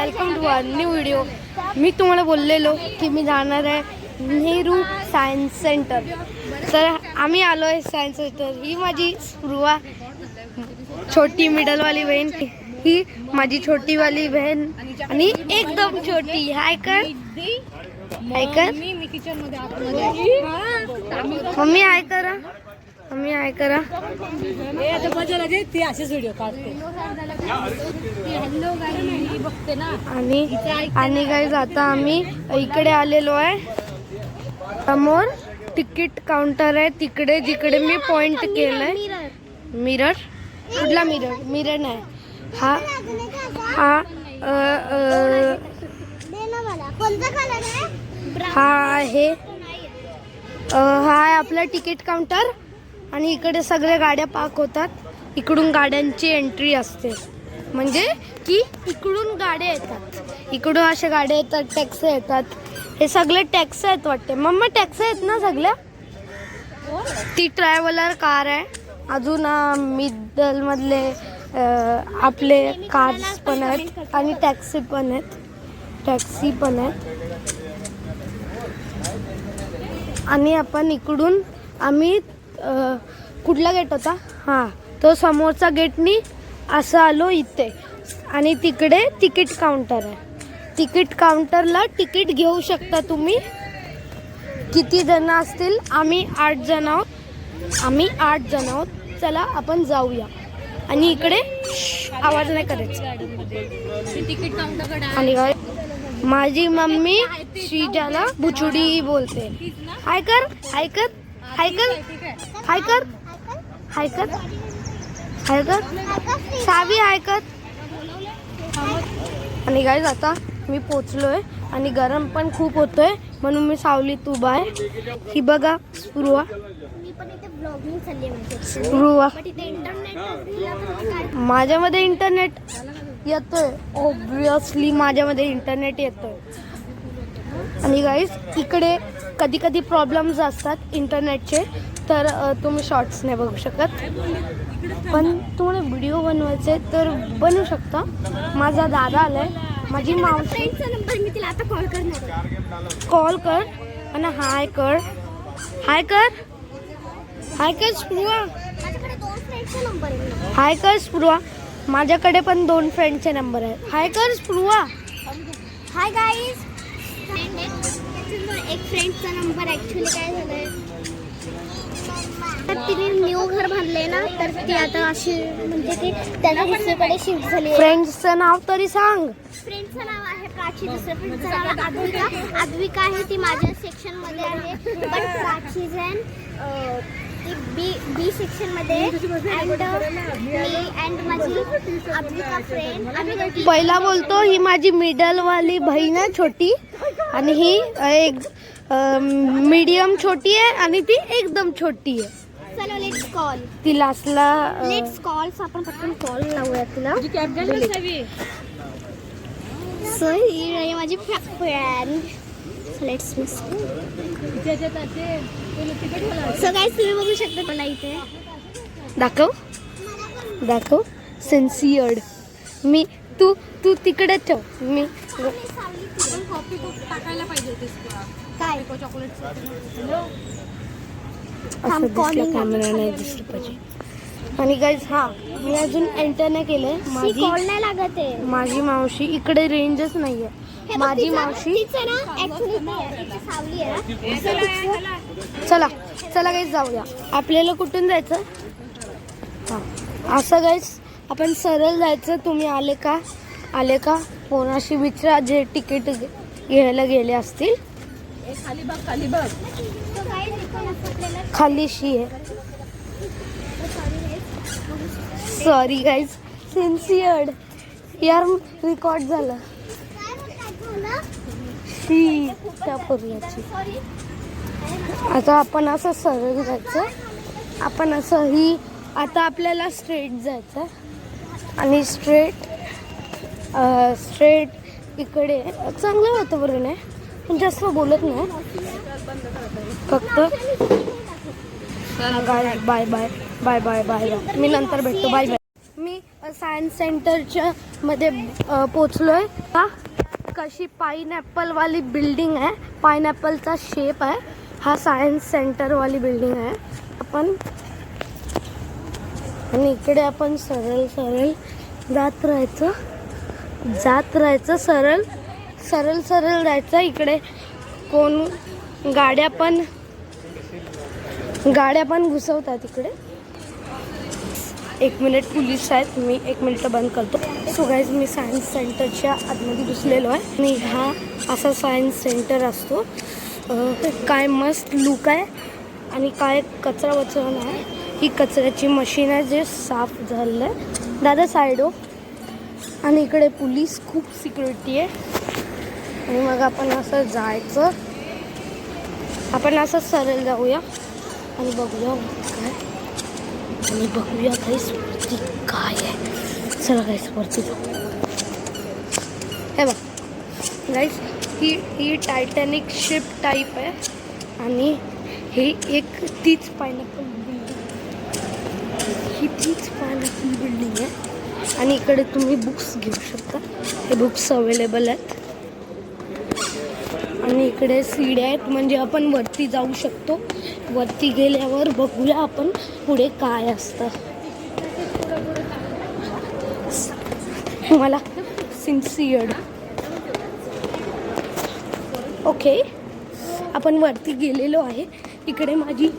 Welcome to our new video. मी तुम्हाला बोललेलो की मी जाणार आहे नेहरू सायन्स सेंटर. तर आम्ही आलो आहे सायन्स सेंटर. ही माझी स्पृहा, छोटी मिडलवाली बहीण. ही माझी छोटीवाली बहीण आणि एकदम छोटी. हाय कर, हाय कर मम्मी, हाय करा मम्मी, हाय करा. आणि काय जाता आम्ही इकडे आलेलो आहे. समोर तिकीट काउंटर आहे. तिकडे जिकडे मी पॉइंट केलंय. मिरर, कुठला मिरर? मिरर नाही, हा हा हा आहे हा आहे आपला तिकीट काउंटर. आणि इकडे सगळे गाड्या पार्क होतात. इकडून गाड्यांची एंट्री असते, म्हणजे की इकडून गाड्या येतात. इकडून अशा गाड्या येतात, टॅक्सी येतात. हे सगळे टॅक्सी आहेत वाटते. मम्मा टॅक्सी आहेत ना सगळ्या? ती ट्रॅव्हलर कार आहे. अजून मिडलमधले आपले कार्स पण आहेत आणि टॅक्सी पण आहेत. टॅक्सी पण आहेत. आणि आपण इकडून आम्ही कुठला गेट होता? हां, तो समोरचा गेटनी असं आलो इथे. आणि तिकडे तिकीट काउंटर आहे. तिकीट काउंटरला तिकीट घेऊ शकता तुम्ही. किती जण असतील? आम्ही 8 जण आहोत. चला आपण जाऊया. आणि इकडे आवाज नाही करायचा. आणि काय, माझी मम्मी श्रीजाला बुचुडी बोलते. हाय कर, हाय कर, हाय कर, हाय कर, हाय कर, हाय कर, सावी, हाय कर. आणि काय, आता मी पोचलोय आणि गरम पण खूप होतोय, म्हणून मी सावलीत उभा आहे. ही बघा स्पृहा. स्पृहा, माझ्यामध्ये इंटरनेट येतोय. ऑब्विसली माझ्यामध्ये इंटरनेट येतोय. आणि गाईज इकडे कधी कधी प्रॉब्लेम्स असतात इंटरनेटचे, तर तुम्ही शॉर्ट्स नाही बघू शकत. पण तुम्हाला व्हिडिओ बनवायचे तर बनवू शकता. माझा दादा आलाय, माझी मावशीचा नंबर मी तिला आता कॉल करणार. कॉल कर आणि हाय कर, हाय कर, हाय कर स्पृहा. माझ्याकडे 2 फ्रेंड्सचे नंबर आहे. हाय कर स्पृहा. माझ्याकडे पण 2 फ्रेंडचे नंबर आहेत. हाय कर स्पृहा. Hi guys. एक फ्रेंडचा नंबर ॲक्च्युली काय झालंय, तर तिने न्यू घर बांधले ना, तर ती आता अशी म्हणजे की त्याला दुसरीकडे शिफ्ट झाली. फ्रेंड्सचं नाव तरी सांग. फ्रेंडचं नाव आहे प्राची. दुसऱ्या फ्रेंडचं नाव अद्विका. अद्विका आहे ती माझ्या सेक्शनमध्ये आहे. पण प्राची जण ती बी सेक्शनमध्ये. अँड माझी अद्विका फ्रेंड. पहिला बोलतो ही माझी मिडलवाली बहीण आहे छोटी. आणि ही एक मीडियम छोटी आहे आणि ती एकदम छोटी आहे. चलो लेट्स कॉल. तिला असला लेट्स कॉल. आपण पटकन कॉल लावूया तिला. सो ही आहे माझी friend. Let's miss. So guys तुम्ही बघू शकता मला इथे. दाखव, दाखव. सिन्सिअर्ड. मी तू तिकडे ठेव. मी टाकायला पाहिजे होते काय चॉकलेट. कॅमेरा नाही दिसलं पाहिजे. आणि गाईज हा मी अजून एंटर नाही केलंय. माझी कॉल नाही लागत आहे. माझी मावशी इकडे रेंजच नाहीये. माझी मावशी चला चला गाईज जाऊया. आपल्याला कुठून जायचं? हां, असं गाईज आपण सरळ जायचं. तुम्ही आले का कोणाशी विचारा जे तिकीट घ्यायला गेले असतील. खाली बघ. खालीशी आहे. Sorry guys. सिन्सिअर्ड यार, रेकॉर्ड झालं. शी त्या पोरीची. आता आपण असं सरळ जायचं. आपण असं ही आता आपल्याला स्ट्रेट जायचं. आणि स्ट्रेट इकडे चांगलं वातावरण आहे, पण जास्त बोलत नाही फक्त. Bye bye bye bye bye bye. मी नंतर भेटतो. Bye bye. मी सायन्स सेंटरच्या मध्ये पोचलोय का. कशी पाइनॲपलवाली बिल्डिंग आहे, पाइनॲपलचा शेप आहे. हा सायन्स सेंटरवाली बिल्डिंग आहे. आपण आणि इकडे आपण सरळ सरळ जात राहायचं सरळ सरळ सरळ जायचं. इकडे कोण गाड्या पण घुसवतात इकडे. 1 मिनिट, पोलीस आहेत. मी 1 मिनिट बंद करतो. सो गाईज, मी सायन्स सेंटरच्या आतमध्ये घुसलेलो आहे आणि हा असा सायन्स सेंटर असतो. काय मस्त लुक आहे आणि काय कचरा वचरा नाही. ही कचऱ्याची मशीन आहे जे साफ झालेलं आहे. दादा साईड हो. आणि इकडे पोलीस, खूप सिक्युरिटी आहे. आणि मग आपण असं जायचं, आपण असं सरळ जाऊया आणि बघूया काय, आणि बघूया काहीच वरती काय आहे. चला काहीच वरती जाऊ. हे बघ गाईस, ही टायटॅनिक शिप टाईप आहे आणि ही तीच पाइनॲपल बिल्डिंग आहे. आणि इकडे तुम्ही बुक्स घेऊ शकता. हे बुक्स अवेलेबल आहेत. आणि इकडे सीड्या आहेत, म्हणजे आपण वरती जाऊ शकतो. वरती गेल्यावर बघूया आपण पुढे काय असतं. मला सिन्सिअर्ड. ओके, आपण वरती गेलेलो आहे. इकडे माझी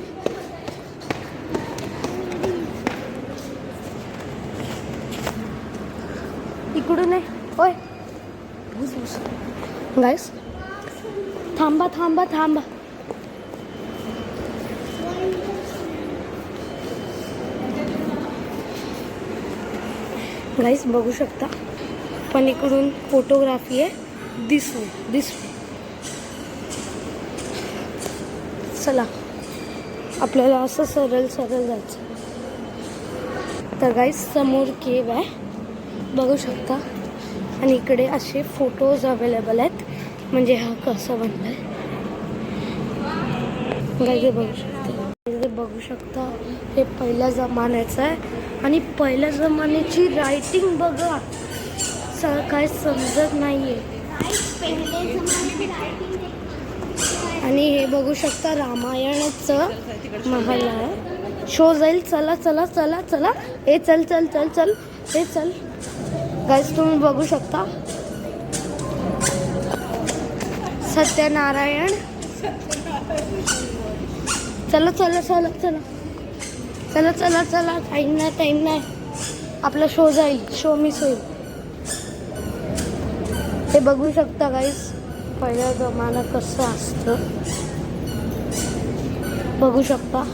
इकडून आहे. होय गाईस, थांबा. गाईस बघू शकता, पण इकडून फोटोग्राफी आहे. This way. चला, आपल्याला असं सरळ जायचं. तर गाईस, समोर केव आहे, बघू शकता. आणि इकडे असे फोटोज अवेलेबल आहेत, म्हणजे हा कसा बनलाय. बघू शकता हे पहिल्या जमान्याचं आहे. आणि पहिल्या जमान्याची रायटिंग बघा, काय समजत नाहीये. आणि हे बघू शकता रामायणाचं महल आहे. शो जाईल. चला. हे चल. हे चल गाईस, तुम्ही बघू शकता. सत्यनारायण. चला. टाईम नाही. आपला शो जाईल. शो मिस होईल. हे बघू शकता गाईस, पहिला जमाना कसं असतं बघू शकता.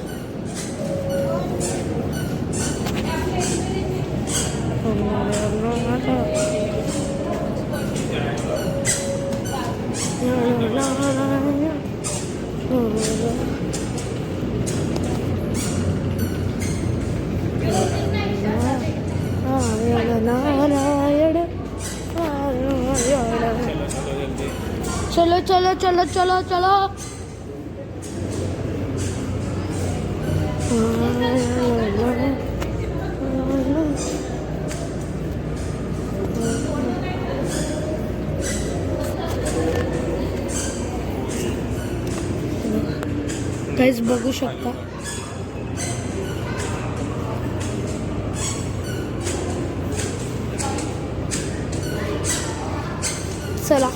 चलो. गाइस बघू शकता. चला.